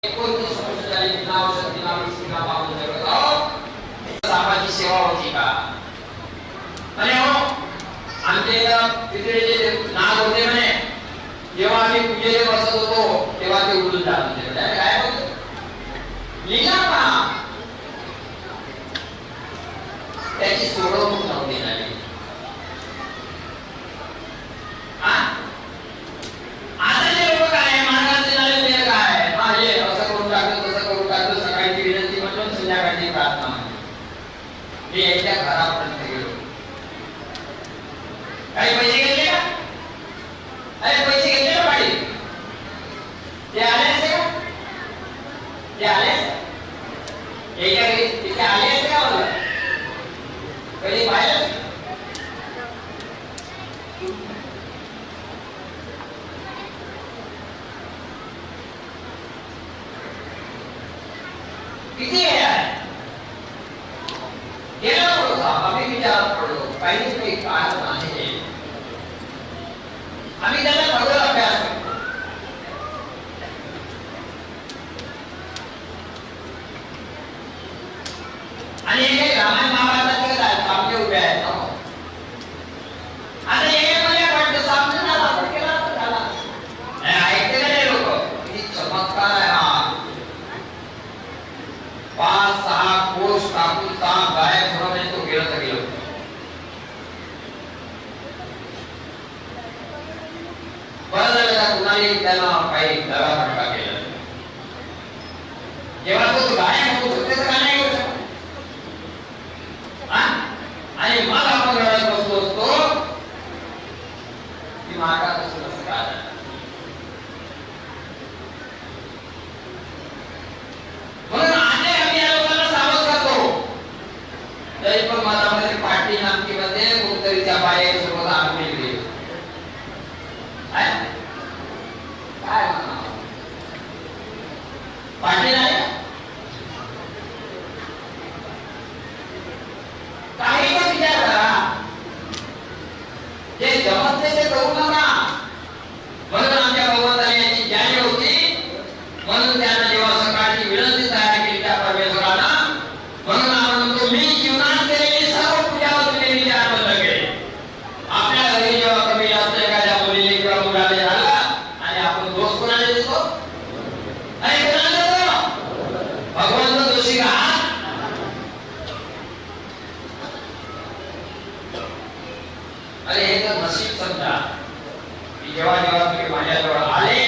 19 वर्ष झाली बिना औषध बिना विषारी पाहून जगत आहोत. सामाजिक सेवा होती का? आणि हो आमच्या तिथे जे नाग होते म्हणे जेव्हा आम्ही पूजेला बसत होतो तेव्हा ते उडून जात होते. काय होतं लीला पहा त्याची सोडवणूक नव्हती झाली. आता जे लोक काय मार्गाचे झाले ते काय माझे असं करून टाकलं तसं करून टाकलं. सकाळची विनंती म्हणून संध्याकाळची प्रार्थना म्हणून मी याच्या घरापर्यंत गेलो. काही पैसे घेतले का? अरे पैसे घेतले का पाडी? ते आले असते का? ते आले याच्या घरी तिथे आले असते का? मला कधी पाहिलं किती आहे? गेला पडतो आम्ही विचारात पडलो काही काही कारण आहे. आम्ही त्याला खगोल अभ्यास करतो आणि हे रामायण महाभारताचे सामने उभे आहेत. आता हे मला वाटतं सामने झाला आपण केला तर झाला ऐकते का लोक किती चमत्कार आहे हा. 5-6 कोस टाकून 6 गायब होण्याने तो गेला तर गेलो. बरं झालं का कुणाने त्याला काही दगाफटका केला. जेव्हा तो गायब होऊ शकते तर का नाही होऊ शकत. आणि मग आपण रडत बसलो असतो की मार्गात असं कसं काय. म्हणून आधी आम्ही या लोकांना सावध करतो. तरी पण मनामध्ये पाठी नामकीमध्ये कोणतरीच्या बाहेर आम्ही गेलो काय पाठी नाही काही पण विचार करा. जे जमत ते करू नका. म्हणून आमच्या भगवंताने याची जाणीव होती. म्हणून त्यानं जेव्हा सकाळची विनंती तयार केली त्या परमेश्वराला म्हणून आपण म्हणतो मी जीवनात केलेली सर्व पूजा तुम्ही विचार बंद केले. आपल्या घरी जेव्हा कमी जास्त एखाद्या मुलीने किंवा मुलाने झाला आणि आपण दोष कोणाला देतो? अरे कोणाला देतो? भगवंत दोषी का? अरे हे तर नशीब समजा की जेव्हा जेव्हा तुम्ही माझ्याजवळ आले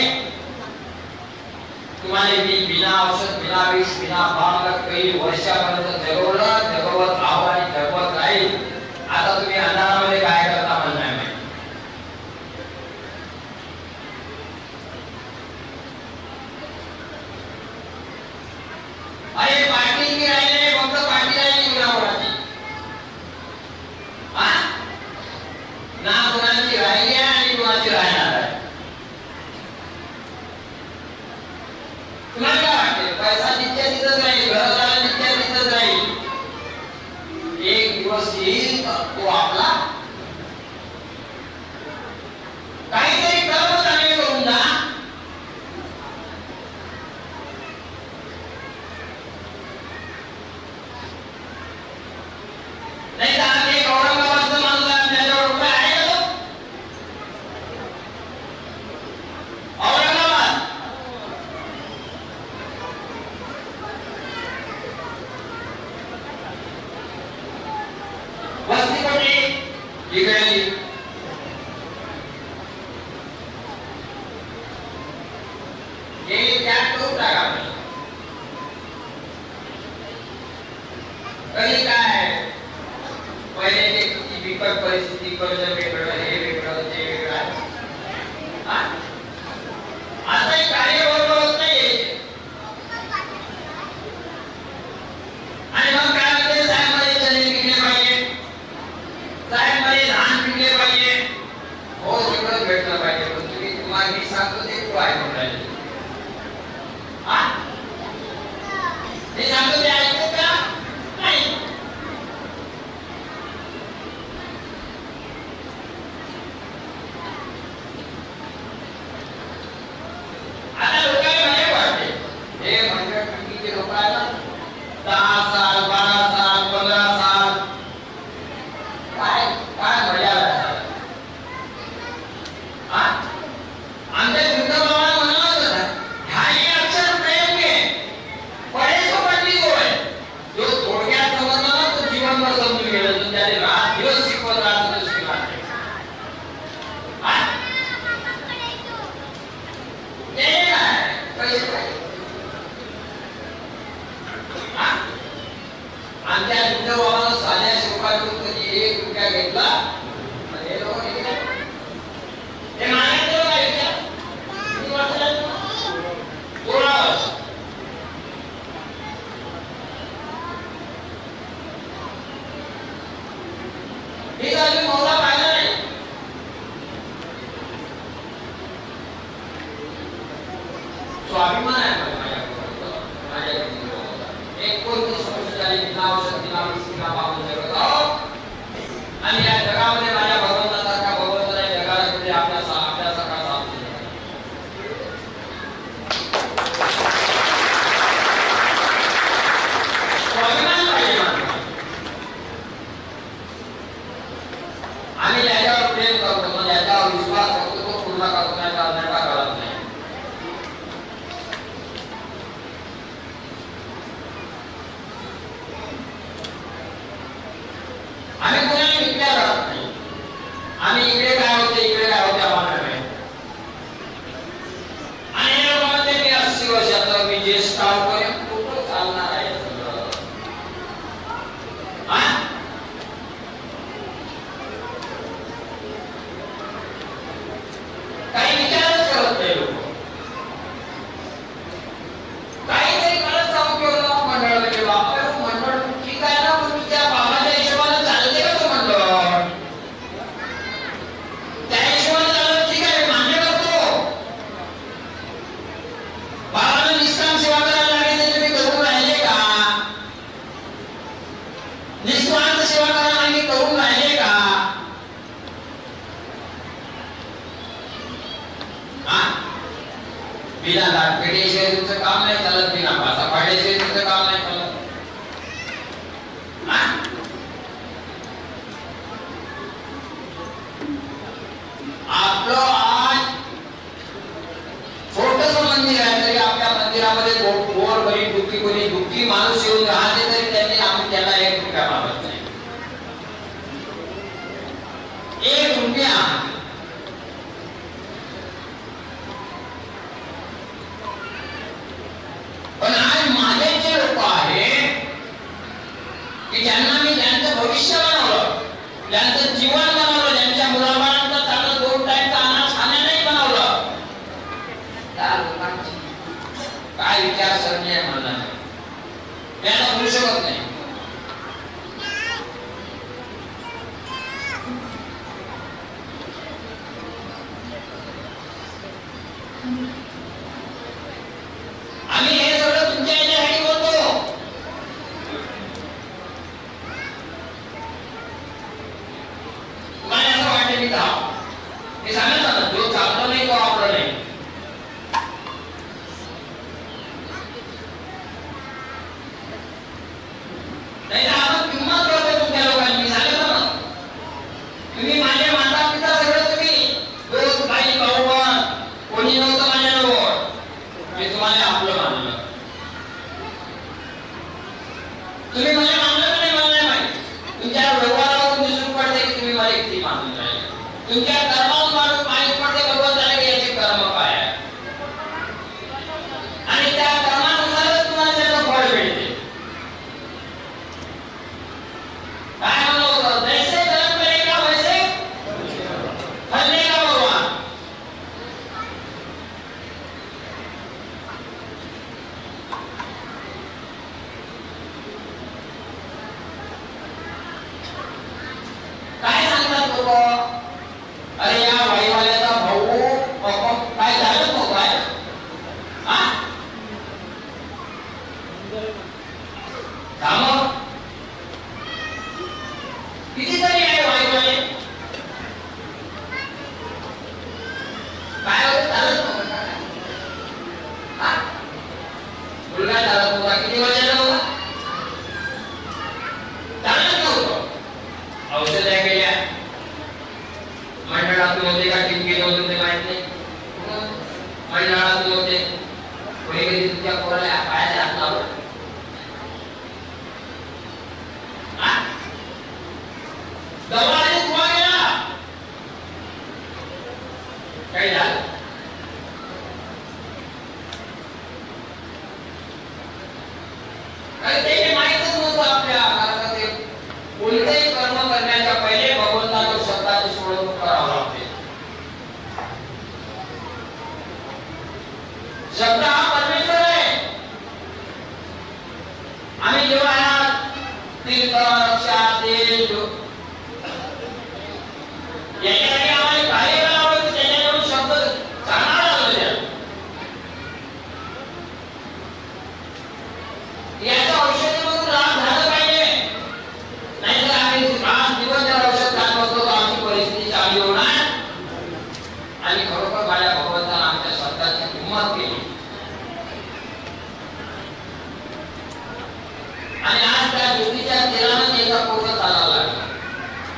तुम्हाला मी बिना औषध बिना विष बिना बाण काही वर्षापर्यंत जगवत राहू आणि जगवत राहील. आता तुम्ही अंधारामध्ये काय करता मला नाही माहिती. अरे पार्टी राहिले फक्त पार्टी राहिली गुणावराची ना गुणाची राहिली आणि गुणाची राहणार आहे. तुम्हाला काय वाटते? पैसा नित्य तिथंच राहील, घरदार नित्य तिथंच राहील. एक दिवस येईल तो आपला काहीतरी कर्म चांगले करून जा. नाही तर आम्ही एक औरंगाबादचा माणूस आहे त्याच्यावर उभा आहे का तो? औरंगाबाद वस्ती कोणती इकडे त्यात करून टाका. कधी काय पहिले ते किती बिकट परिस्थिती कर्ज वेगळं हे वेगळं ते वेगळं असंही कार्य बरोबर होत नाही. आणि मग काय म्हणते साहेब मध्ये चणे पिकले पाहिजे, साहेब मध्ये धान पिकले पाहिजे. हो सगळं भेटलं पाहिजे पण तुम्ही तुम्हाला मी सांगतो ते तू ऐकून राहिले. मी सांगतो ते ऐकतो का नाही. गेस्ट पर्यंत कुठं चालणार आहे सगळं? काही विचारच करत नाही लोक. काहीतरी करत जाऊ किंवा मंडळ म्हणजे बापरे मंडळ ठीक आहे ना, पण तुझ्या बाबाच्या हिशोबाने चालते का तो मंडळ? त्या हिशोबाने चालत ठीक आहे, मान्य करतो. बाबाला निष्काम सेवा करायला लागली तुम्ही करून राहिले का? निस्वार्थ सेवा करायला लागली करून राहिले का? बिना दाट पेढ्याशिवाय तुमचं काम नाही चालत, बिना भाषा पाड्याशिवाय तुमचं काम नाही चालत. आपलं आज छोटस मंदिर आहे तरी आपल्या मंदिरामध्ये गोर गरीब दुःखी माणूस येऊन राहते तरी त्यांनी आम्ही त्याला 1 रुपया मागत नाही. 1 रुपया. पण आज माझे जे लोक आहेत की ज्यांना मी ज्यांचं भविष्य बनवलं, ज्यांचं जीवन बनवलं, ज्यांच्या मुलाबाळांचा चांगलं 2 टाइमचा अनाज खाण्या नाही बनवलं, त्या लोकांची काय विचारसरणी आहे मला नाही, मी आता बोलू शकत नाही. आम्ही हे सगळं तुमच्या याच्यासाठी बोलतो. तुम्हाला असं वाटतं मी धाव हे सांगितलं ना, जो चालतो नाही तो आपला नाही. नाही तर आपण किंमत करतो तुमच्या लोकांनी. मी सांगितलं ना, तुम्ही माझे माता पिता सगळं तुम्ही रोज बाई भाऊ पण कोणी नव्हतं माझ्याजवळ, मी तुम्हाला आपलं मानलं. तुम्ही मला मानलं का नाही मला नाही माहिती. तुमच्या व्यवहारावरून दिसून पडते की तुम्ही मला किती मानून राहिले. तुमच्या कर्मावरून माहित पडते भगवंताला की याचे कर्म काय आहे, आणि त्या कर्मानुसारच तुम्हाला त्याचं फळ मिळते. काय म्हणलं होतं, जैसे कर्म करेगा वैसे फल देगा भगवान. काय सांगतात लोक, अरे या वाईवाल्याचा भाऊ काय झालं तो काय काम कितीतरी आहे वाईवाले, काय होतं चालत नव्हतं का? मुलगा चालत नव्हता, किती वर्षाचा होता, चालत नव्हतं. औषध्या केल्या, मंडळातून होते का टिपके होते माहित नाही, मंडळातून होते. कोणी कधी तुमच्या पोराला पायाला हात लावला? दवाखान्यात गोळा गेला, काय झालं? ते माहितच नव्हतं आपल्या. कारण ते कोणतेही कर्म करण्याच्या पहिले भगवंताच्या शब्दाची सोडवणूक करावी लागते. शब्द हा परमेश्वर आहे. आम्ही जेव्हा तीर्थ रक्षा तेल याच्यासाठी आम्हाला काही करावं त्याच्याकडून शब्द सांगायला लागले. याचं औषधामधून लाभ झाला पाहिजे, नाही तर आम्ही दिवस जर औषध खात बसतो तर आमची परिस्थिती चांगली होणार. आणि खरोखर माझ्या भगवंताने आमच्या शब्दाची किंमत केली. आणि आज त्या ज्योतीच्या तेलानं त्याचा पूर्ण चालायला लागला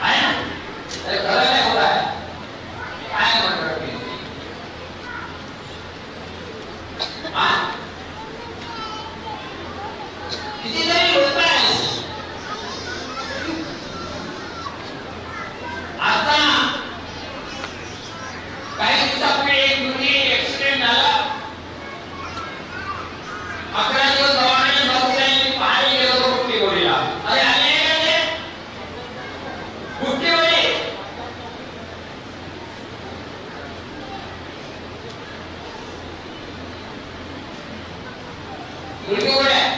आहे ना. तर खरं नाही होत आहे काय म्हणतात कितीतरी लोक आहेत आता. काही दिवसापूर्वी एक मुलगी ऍक्सिडेंट झाला मुलगी कुठे आहे?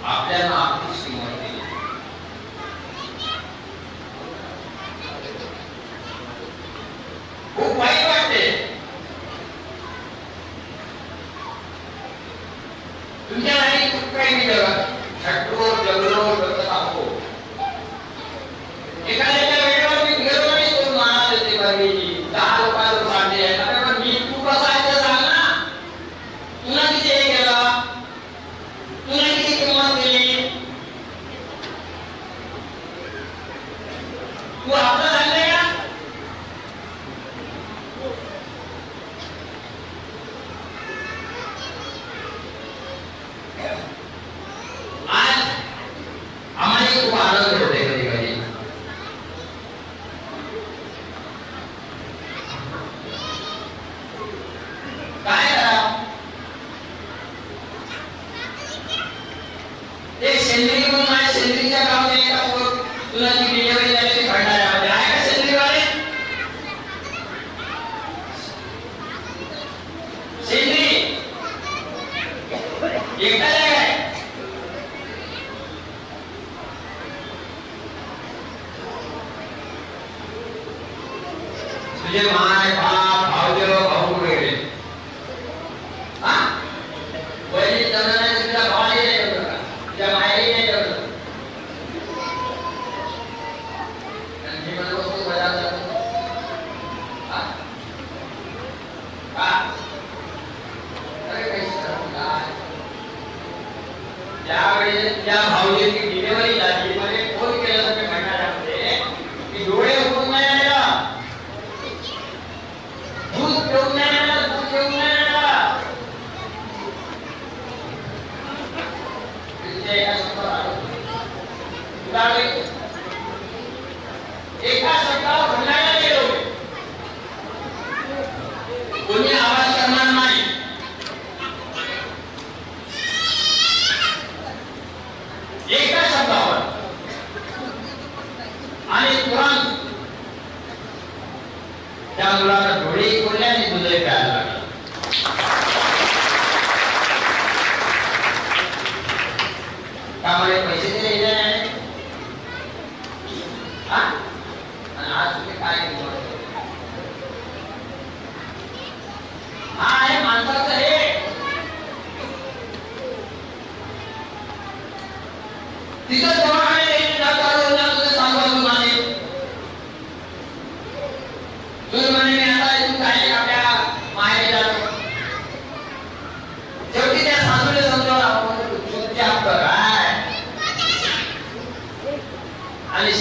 आपल्याला आपलीच किंमत दिली. खूप वाईट वाटते. तुमच्यासाठी खूप काही मी झटको जगलो करत आहो. एखाद्याच्या वेळेवर मी गेलो नाही तो महाराज येते बघितली 10 लोकांना सांगते आता मी तू कसा आहे ते सांग ना. तुला किती हे केलं, तुला किती किंमत दिली, तू आपलं सांगते का? आज आम्हाला खूप आनंद होते कधी कधी. काय करा ते सेंद्रिय म्हणून माझ्या सेंद्रियच्या गावात एका मुलाची डिलिव्हरी झाली भंडाऱ्यामध्ये आहे का सेंद्रियवाले? सेंद्रिय एकटा जागा आहे. तुझे माय बाप भाऊजे भाऊ वगैरे हा वडील जणांना तुझ्या भावाला नाही ठेवलं का, तुझ्या मायरी नाही ठेवलं. आणि मला वस्तू बजावत जातो हा का अरे पैसे काय ज्यावेळी त्या भाऊजीची डिलिव्हरी झाली मध्ये फोन केला तुम्ही म्हणणाऱ्यामध्ये की डोळे उघडून नाही आला, दूध घेऊन नाही आला, दूध घेऊन नाही आला. एका शब्दावर म्हणायला गेलो कोणी आवाज करणार नाही. एका शब्दावर आणि तुरंत त्या मुलाला डोळे खोलले आणि दूध प्यायला लागले. त्यामुळे पैसे दिले नाही हा आणि आज तुम्ही काय केलं हा आहे माणसाचं हे. तिथं दवाखाने सांगू तुम्हाला तुम्ही म्हणे मी आता इथून काय आपल्या माहेरी जातो. शेवटी त्या सासूला समजावं काय आणि